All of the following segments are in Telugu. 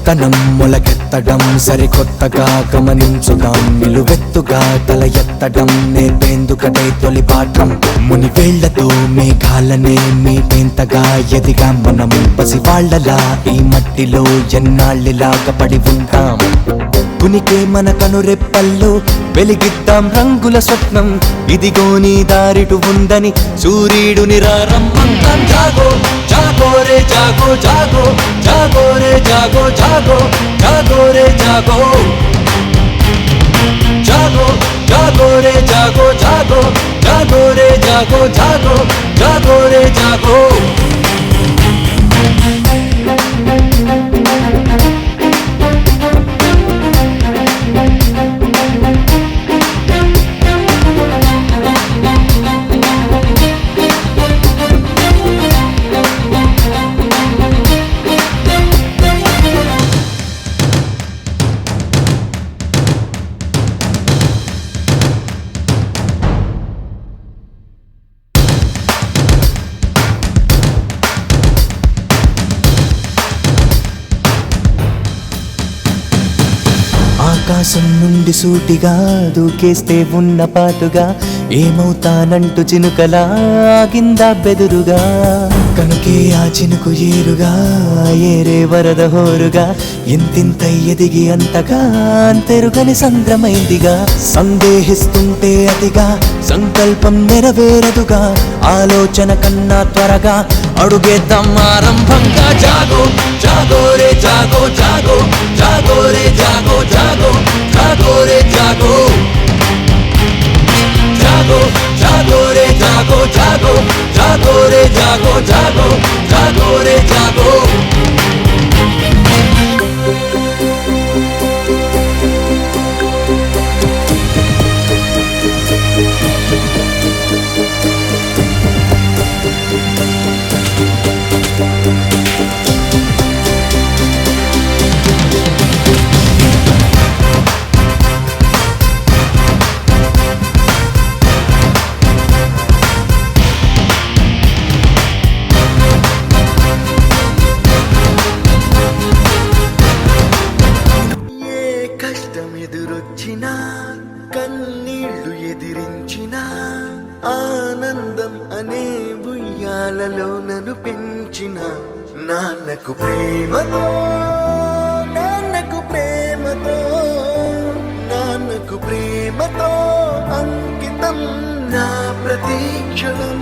కొత్తదనం మొలకెత్తడం సరికొత్తగా గమనించుదాం. నిలువెత్తుగా తల ఎత్తడం నేర్పేందుకదే తొలి పాఠం. మునివేళ్లతో మేఘాలనే మీటేంతగా ఎదిగా మనం. పసివాళ్లలా ఈ మట్టిలో ఎన్నాళ్ళిలాగా పడి ఉంటాం. కునికే మన కనురెప్పల్లో వెలిగిద్దాం రంగుల స్వప్నం. ఇదిగో నీ దారిటు ఉందని సూర్యుడుని రారమ్మంటాం. జాగో జాగో రే జాగో జాగో జాగో రే జాగో జాగో జాగో రే జాగో జాగో జాగో రే జాగో జాగో జాగో రే జాగో జాగో జాగో రే జాగో. ఆకాశం నుండి సూటిగా దూకేస్తే ఉన్న పాటుగా ఏమవుతానంటూ చినుకలా ఆగిందా బెదురుగా. కనుకే ఆ చినుకు ఏరుగా ఏరే వరద హోరుగా ఇంతింత ఎదిగి అంతగా అంతెరుగని సంద్రమైందిగా. సందేహిస్తుంటే అతిగా సంకల్పం నెరవేరదుగా. ఆలోచన కన్నా త్వరగా అడుగేద్దాం ఆరంభంగా. జాగో జాగో రే జాగో జాగో జాగో రే జాగో జాగో జాగో రే జాగో జాగో జాగో రే జాగో జాగో జాగో రే జాగో జాగో జాగో రే జాగో. ఎదురొచ్చినా కన్నీళ్లు ఎదిరించినా ఆనందం అనే ఉయ్యాలలో నన్ను పెంచిన నాన్నకు ప్రేమతో నాన్నకు ప్రేమతో నాన్నకు ప్రేమతో అంకితం నా ప్రతీక్షణం.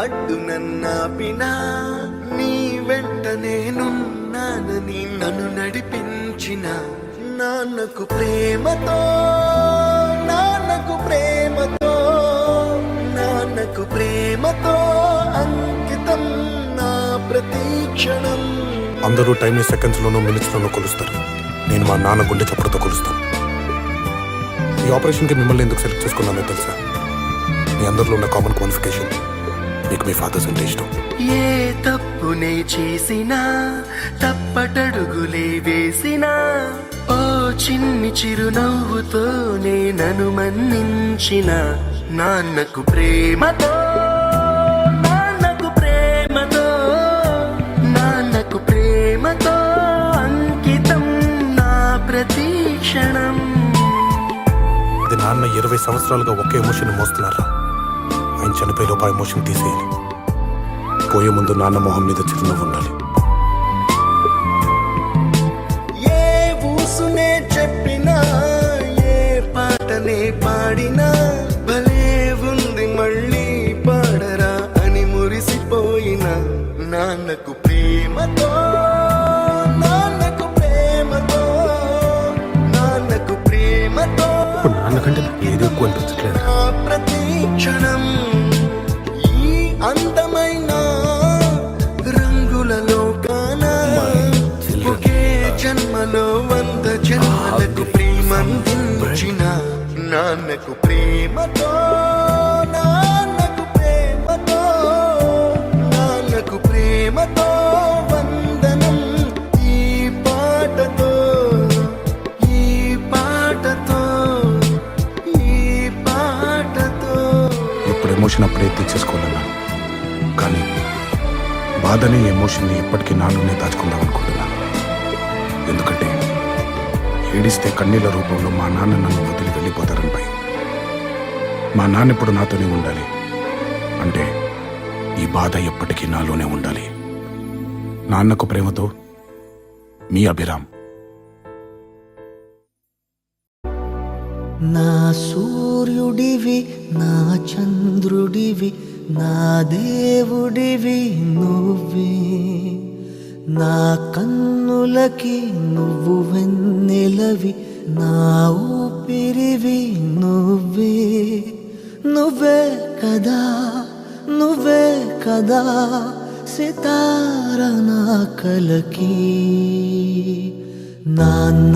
అడ్డు నన్నాపినా నీ వెంట నేనున్నానని నన్ను నడిపించిన నాన్నకు ప్రేమతో నాన్నకు ప్రేమతో నాన్నకు ప్రేమతో అంకితం నా ప్రతీక్షణం. అందరూ టైంని సెకండ్స్ లోనూ మినిట్స్ లోనూ కొలుస్తారు. నేను మా నాన్న గుండె చప్పుడుతో కొలుస్తాను. ఈ ఆపరేషన్కి మిమ్మల్ని ఎందుకు సెలెక్ట్ చేసుకున్నానో తెలుసా? మీ అందరిలో ఉన్న కామన్ క్వాలిఫికేషన్ మీకు మీ ఫాదర్స్ అంటే ఇష్టం. ఏ తప్పునే చేసినా తప్పటడుగులే వేసినా ఓ చిన్ని చిరునవ్వుతోనే నన్ను మన్నించిన నాన్నకు ప్రేమతో నాన్నకు ప్రేమతో నాన్నకు ప్రేమతో అంకితం నా ప్రతీక్షణం. అది నాన్న 20 సంవత్సరాలుగా ఒకే ఎమోషన్ మోస్తున్నారా? ఆయన చనిపోయేలోపు ఆ ఎమోషన్ తీసేయాలి. పోయే ముందు నాన్న మొహం మీద చిరునవ్వు ఉండాలి. ఏ ఊసునే చెప్పినా ఏ పాటనే పాడినా భలే ఉంది మళ్ళీ పాడరా అని మురిసిపోయిన నాన్నకు ప్రేమతో నాన్నకు ప్రేమతో నాన్నకు ప్రేమతో. నాన్నకంటే ఏది ఎక్కువ అనిపించట్లేదు. ప్రతీక్షణం ఈ అందమైన రంగులలో కానా ఒకే జన్మలో 100 జన్మలకు ప్రేమందించిన నాన్నకు ప్రేమతో నాన్నకు ప్రేమతో నాన్నకు ప్రేమతో వందనం. ఈ ఇప్పుడే తీర్చేసుకోవాలన్నా, కానీ బాధని ఎమోషన్ని ఎప్పటికీ నాలోనే దాచుకుందాం అనుకుంటున్నాను. ఎందుకంటే ఏడిస్తే కన్నీళ్ళ రూపంలో మా నాన్న నన్ను వదిలి వెళ్ళిపోతారని భయం. మా నాన్న ఇప్పుడు నాతోనే ఉండాలి అంటే ఈ బాధ ఎప్పటికీ నాలోనే ఉండాలి. నాన్నకు ప్రేమతో మీ అభిరామ్. నా సూర్యుడివి, నా చంద్రుడివి, నా దేవుడివి నువ్వే. నా కన్నులకి నువ్వు వెన్నెలవి, నా ఊపిరివి నువ్వే. నువ్వే కదా, నువ్వే కదా సితార నా కలకి. నాన్న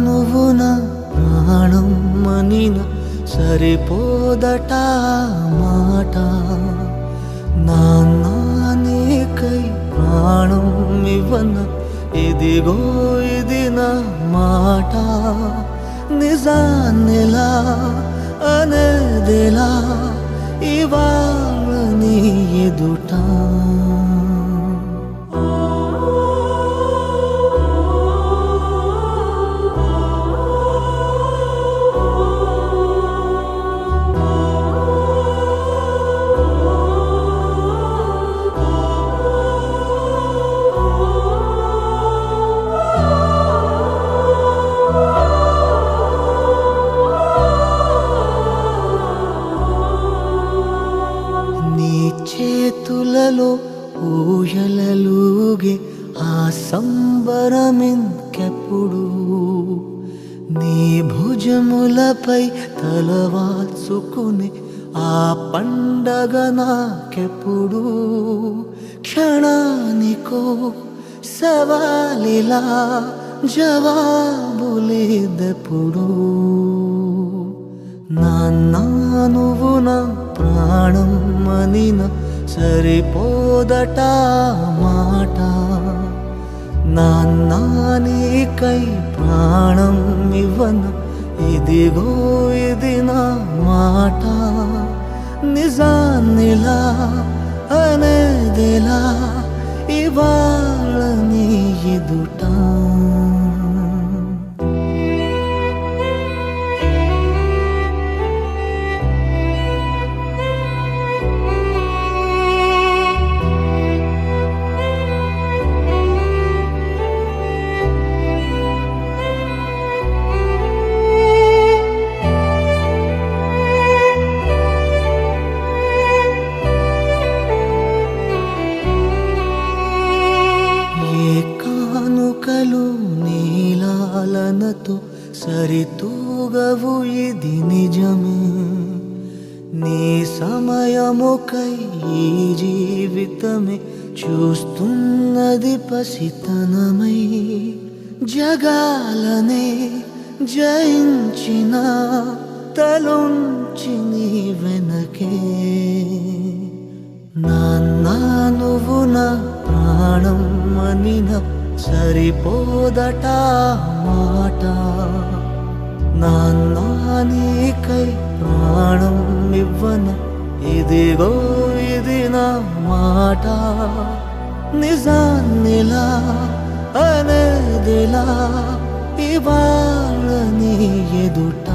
నువ్వు నా ప్రాణం మనిన సరిపోదట మాట. నాన్న నీకై ప్రాణం ఇవ్వన ఇదిగో ఇది నా మాట. నిజాన్నిలా అనేదిలా ఇవాళ నీ ఎదుట. చేతులలో ఊయలలుగే ఆ సంబరమింకెప్పుడు. నీ భుజములపై తలవాల్చుకుని ఆ పండగ నాకెప్పుడు. క్షణానికో సవాలిలా జవాబులేదెప్పుడు. నాన్న నువ్వు నా ప్రాణం మనిన సరిపోదట మాట. నాన్న నీకై ప్రాణం ఇవ్వన ఇదిగో ఇది నా మాట. నిజాన్నిలా అనేదిలా ఇవాళ నీ ఎదుట. నీలాలనతో సరితూగవు ఇది నిజమే. నీ సమయముకై ఈ జీవితమే చూస్తున్నది పసితనమై. జగాలనే జయించిన తలుంచి నీ వెనకే. నాన్న నువ్వు నా ప్రాణం మనిన సరిపోదట మాట. నాన్న నీకై ప్రాణం ఇవ్వన ఇదిగో ఇది నా మాట. నిజాన్నిలా అనేదిలా ఇవాళ నీ ఎదుట.